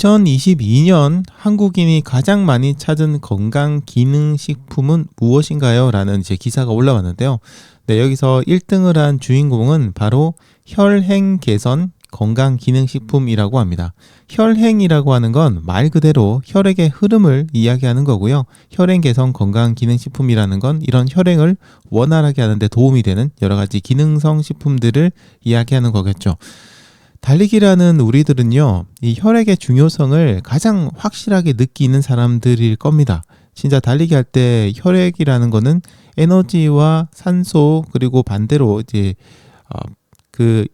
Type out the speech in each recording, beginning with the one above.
2022년 한국인이 가장 많이 찾은 건강 기능 식품은 무엇인가요? 라는 이제 기사가 올라왔는데요. 네, 여기서 1등을 한 주인공은 바로 혈행 개선 건강 기능 식품이라고 합니다. 혈행이라고 하는 건 말 그대로 혈액의 흐름을 이야기하는 거고요. 혈행 개선 건강 기능 식품이라는 건 이런 혈행을 원활하게 하는 데 도움이 되는 여러 가지 기능성 식품들을 이야기하는 거겠죠. 달리기라는 우리들은요, 이 혈액의 중요성을 가장 확실하게 느끼는 사람들일 겁니다. 진짜 달리기 할 때 혈액이라는 거는 에너지와 산소 그리고 반대로 이제 그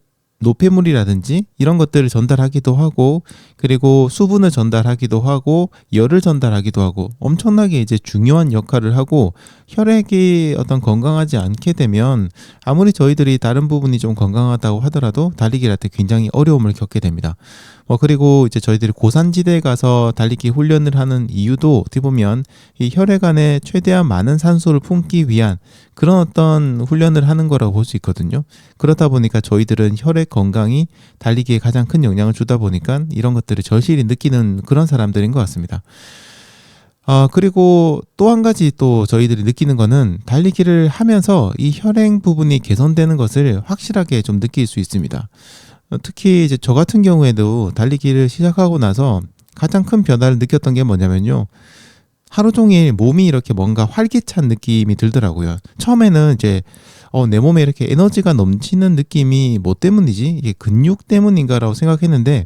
노폐물이라든지 이런 것들을 전달하기도 하고, 그리고 수분을 전달하기도 하고, 열을 전달하기도 하고, 엄청나게 이제 중요한 역할을 하고, 혈액이 어떤 건강하지 않게 되면 아무리 저희들이 다른 부분이 좀 건강하다고 하더라도 달리기를 할 때 굉장히 어려움을 겪게 됩니다. 그리고 이제 저희들이 고산지대에 가서 달리기 훈련을 하는 이유도 어떻게 보면 이 혈액 안에 최대한 많은 산소를 품기 위한 그런 어떤 훈련을 하는 거라고 볼 수 있거든요. 그렇다 보니까 저희들은 혈액 건강이 달리기에 가장 큰 영향을 주다 보니까 이런 것들을 절실히 느끼는 그런 사람들인 것 같습니다. 그리고 또 한 가지 또 저희들이 느끼는 거는 달리기를 하면서 이 혈행 부분이 개선되는 것을 확실하게 좀 느낄 수 있습니다. 특히 이제 저 같은 경우에도 달리기를 시작하고 나서 가장 큰 변화를 느꼈던 게 뭐냐면요. 하루 종일 몸이 이렇게 뭔가 활기찬 느낌이 들더라고요. 처음에는 이제 내 몸에 이렇게 에너지가 넘치는 느낌이 뭐 때문이지? 이게 근육 때문인가라고 생각했는데,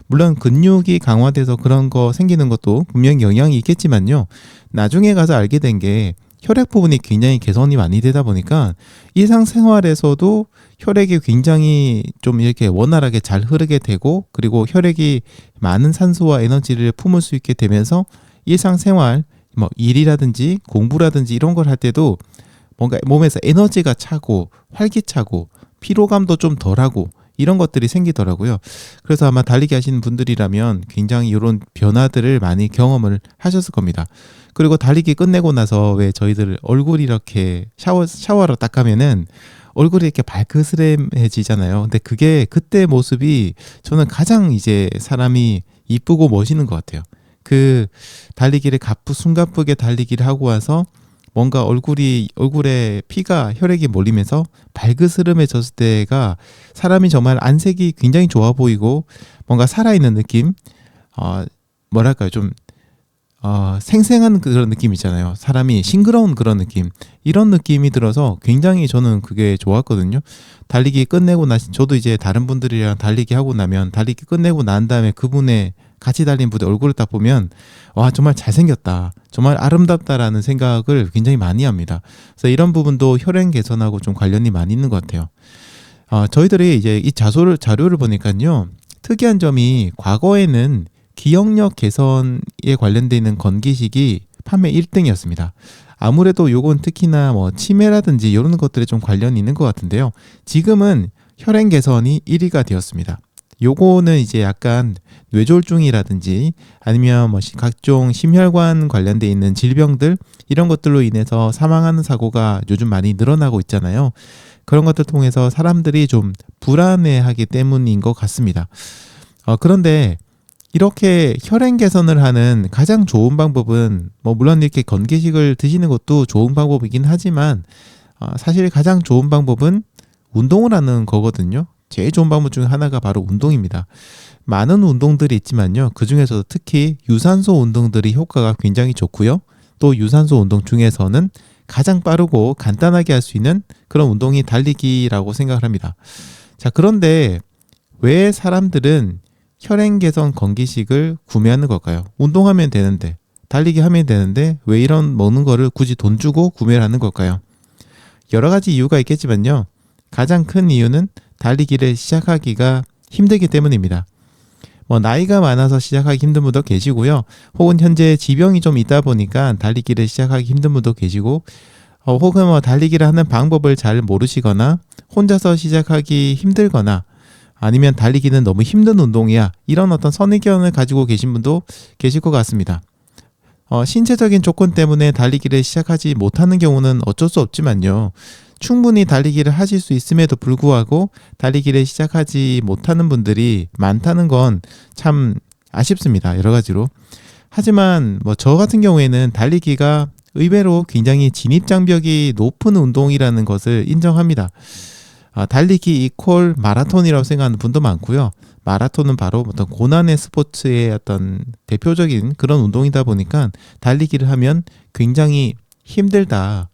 물론 근육이 강화돼서 그런 거 생기는 것도 분명히 영향이 있겠지만요. 나중에 가서 알게 된 게 혈액 부분이 굉장히 개선이 많이 되다 보니까 일상생활에서도 혈액이 굉장히 좀 이렇게 원활하게 잘 흐르게 되고, 그리고 혈액이 많은 산소와 에너지를 품을 수 있게 되면서 일상생활, 뭐 일이라든지 공부라든지 이런 걸 할 때도 뭔가 몸에서 에너지가 차고 활기차고 피로감도 좀 덜하고 이런 것들이 생기더라고요. 그래서 아마 달리기 하시는 분들이라면 굉장히 이런 변화들을 많이 경험을 하셨을 겁니다. 그리고 달리기 끝내고 나서 왜 저희들 얼굴이 이렇게 샤워로 딱 하면은 얼굴이 이렇게 발그스름해지잖아요. 근데 그게 그때 모습이 저는 가장 이제 사람이 이쁘고 멋있는 것 같아요. 그 달리기를 숨가쁘게 달리기를 하고 와서 뭔가 얼굴에 피가 혈액이 몰리면서 발그스름해졌을 때가 사람이 정말 안색이 굉장히 좋아 보이고 뭔가 살아있는 느낌, 뭐랄까요, 좀 생생한 그런 느낌 있잖아요. 사람이 싱그러운 그런 느낌, 이런 느낌이 들어서 굉장히 저는 그게 좋았거든요. 달리기 끝내고 저도 이제 다른 분들이랑 달리기 하고 나면 달리기 끝내고 난 다음에 그분의 같이 달린 분의 얼굴을 딱 보면 와, 정말 잘생겼다, 정말 아름답다라는 생각을 굉장히 많이 합니다. 그래서 이런 부분도 혈행 개선하고 좀 관련이 많이 있는 것 같아요. 저희들이 이제 이 자료를 보니까요, 특이한 점이 과거에는 기억력 개선에 관련되어 있는 건기식이 판매 1등이었습니다. 아무래도 요건 특히나 뭐 치매라든지 이런 것들에 좀 관련이 있는 것 같은데요. 지금은 혈행 개선이 1위가 되었습니다. 요거는 이제 약간 뇌졸중이라든지 아니면 뭐 각종 심혈관 관련돼 있는 질병들, 이런 것들로 인해서 사망하는 사고가 요즘 많이 늘어나고 있잖아요. 그런 것들 통해서 사람들이 좀 불안해하기 때문인 것 같습니다. 그런데 이렇게 혈행 개선을 하는 가장 좋은 방법은 물론 이렇게 건기식을 드시는 것도 좋은 방법이긴 하지만 사실 가장 좋은 방법은 운동을 하는 거거든요. 제일 좋은 방법 중에 하나가 바로 운동입니다. 많은 운동들이 있지만요, 그 중에서도 특히 유산소 운동들이 효과가 굉장히 좋고요. 또 유산소 운동 중에서는 가장 빠르고 간단하게 할 수 있는 그런 운동이 달리기라고 생각을 합니다. 자, 그런데 왜 사람들은 혈행 개선 건기식을 구매하는 걸까요? 운동하면 되는데, 달리기 하면 되는데 왜 이런 먹는 거를 굳이 돈 주고 구매를 하는 걸까요? 여러 가지 이유가 있겠지만요, 가장 큰 이유는 달리기를 시작하기가 힘들기 때문입니다. 나이가 많아서 시작하기 힘든 분도 계시고요. 혹은 현재 지병이 좀 있다 보니까 달리기를 시작하기 힘든 분도 계시고, 혹은 달리기를 하는 방법을 잘 모르시거나 혼자서 시작하기 힘들거나 아니면 달리기는 너무 힘든 운동이야, 이런 어떤 선의견을 가지고 계신 분도 계실 것 같습니다. 신체적인 조건 때문에 달리기를 시작하지 못하는 경우는 어쩔 수 없지만요, 충분히 달리기를 하실 수 있음에도 불구하고 달리기를 시작하지 못하는 분들이 많다는 건 참 아쉽습니다. 여러 가지로. 하지만 뭐 저 같은 경우에는 달리기가 의외로 굉장히 진입장벽이 높은 운동이라는 것을 인정합니다. 달리기 이퀄 마라톤이라고 생각하는 분도 많고요. 마라톤은 바로 어떤 고난의 스포츠의 어떤 대표적인 그런 운동이다 보니까 달리기를 하면 굉장히 힘들다.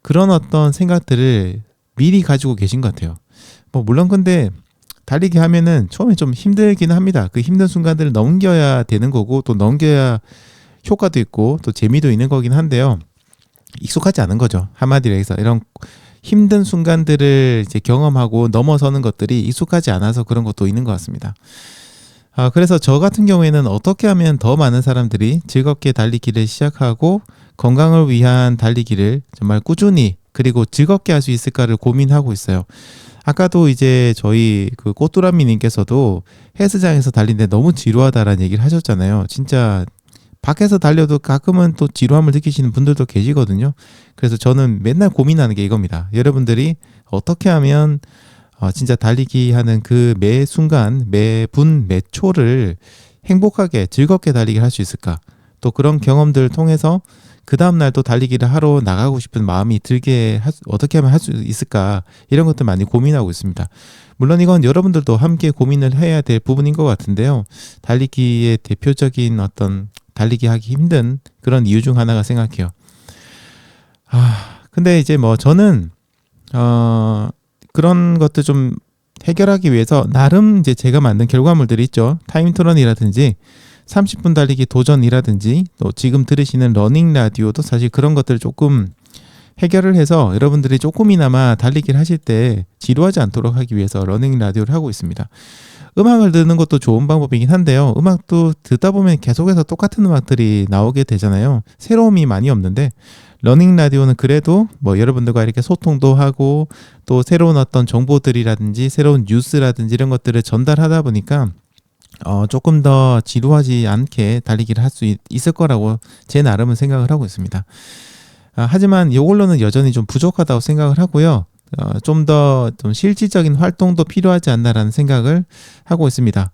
그런 어떤 생각들을 미리 가지고 계신 것 같아요. 뭐 물론 근데 달리기 하면은 처음에 좀 힘들긴 합니다. 그 힘든 순간들을 넘겨야 되는 거고 또 넘겨야 효과도 있고 또 재미도 있는 거긴 한데요. 익숙하지 않은 거죠. 한마디로 해서 이런 힘든 순간들을 이제 경험하고 넘어서는 것들이 익숙하지 않아서 그런 것도 있는 것 같습니다. 그래서 저 같은 경우에는 어떻게 하면 더 많은 사람들이 즐겁게 달리기를 시작하고 건강을 위한 달리기를 정말 꾸준히 그리고 즐겁게 할 수 있을까를 고민하고 있어요. 아까도 이제 저희 그 꼬뚜라미님께서도 헬스장에서 달리는데 너무 지루하다라는 얘기를 하셨잖아요. 진짜 밖에서 달려도 가끔은 또 지루함을 느끼시는 분들도 계시거든요. 그래서 저는 맨날 고민하는 게 이겁니다. 여러분들이 어떻게 하면 진짜 달리기 하는 그 매 순간, 매 분, 매 초를 행복하게 즐겁게 달리기를 할 수 있을까? 또 그런 경험들을 통해서 그 다음날 또 달리기를 하러 나가고 싶은 마음이 들게 어떻게 하면 할 수 있을까? 이런 것들 많이 고민하고 있습니다. 물론 이건 여러분들도 함께 고민을 해야 될 부분인 것 같은데요. 달리기의 대표적인 어떤 달리기 하기 힘든 그런 이유 중 하나가 생각해요. 근데 이제 뭐 저는 그런 것들 좀 해결하기 위해서 나름 이제 제가 만든 결과물들이 있죠. 타임트런이라든지 30분 달리기 도전이라든지 또 지금 들으시는 러닝 라디오도 사실 그런 것들을 조금 해결을 해서 여러분들이 조금이나마 달리기를 하실 때 지루하지 않도록 하기 위해서 러닝 라디오를 하고 있습니다. 음악을 듣는 것도 좋은 방법이긴 한데요. 음악도 듣다 보면 계속해서 똑같은 음악들이 나오게 되잖아요. 새로움이 많이 없는데 러닝 라디오는 그래도 뭐 여러분들과 이렇게 소통도 하고 또 새로운 어떤 정보들이라든지 새로운 뉴스라든지 이런 것들을 전달하다 보니까 조금 더 지루하지 않게 달리기를 할 수 있을 거라고 제 나름은 생각을 하고 있습니다. 하지만 이걸로는 여전히 좀 부족하다고 생각을 하고요. 좀 더 좀 실질적인 활동도 필요하지 않나라는 생각을 하고 있습니다.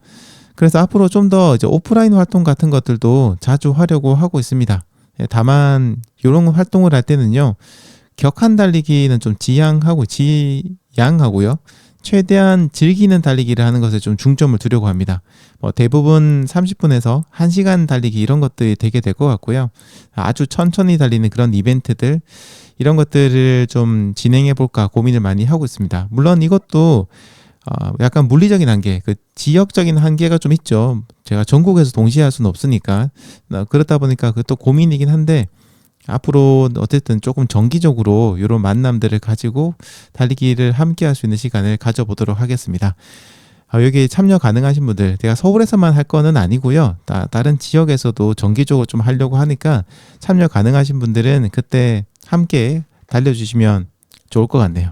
그래서 앞으로 좀 더 이제 오프라인 활동 같은 것들도 자주 하려고 하고 있습니다. 다만 이런 활동을 할 때는요. 격한 달리기는 좀 지양하고요. 최대한 즐기는 달리기를 하는 것에 좀 중점을 두려고 합니다. 대부분 30분에서 1시간 달리기 이런 것들이 되게 될 것 같고요. 아주 천천히 달리는 그런 이벤트들 이런 것들을 좀 진행해 볼까 고민을 많이 하고 있습니다. 물론 이것도 약간 물리적인 한계, 그 지역적인 한계가 좀 있죠. 제가 전국에서 동시에 할 수는 없으니까 그렇다 보니까 그것도 고민이긴 한데 앞으로 어쨌든 조금 정기적으로 이런 만남들을 가지고 달리기를 함께 할 수 있는 시간을 가져보도록 하겠습니다. 여기 참여 가능하신 분들, 제가 서울에서만 할 거는 아니고요. 다른 지역에서도 정기적으로 좀 하려고 하니까 참여 가능하신 분들은 그때 함께 달려주시면 좋을 것 같네요.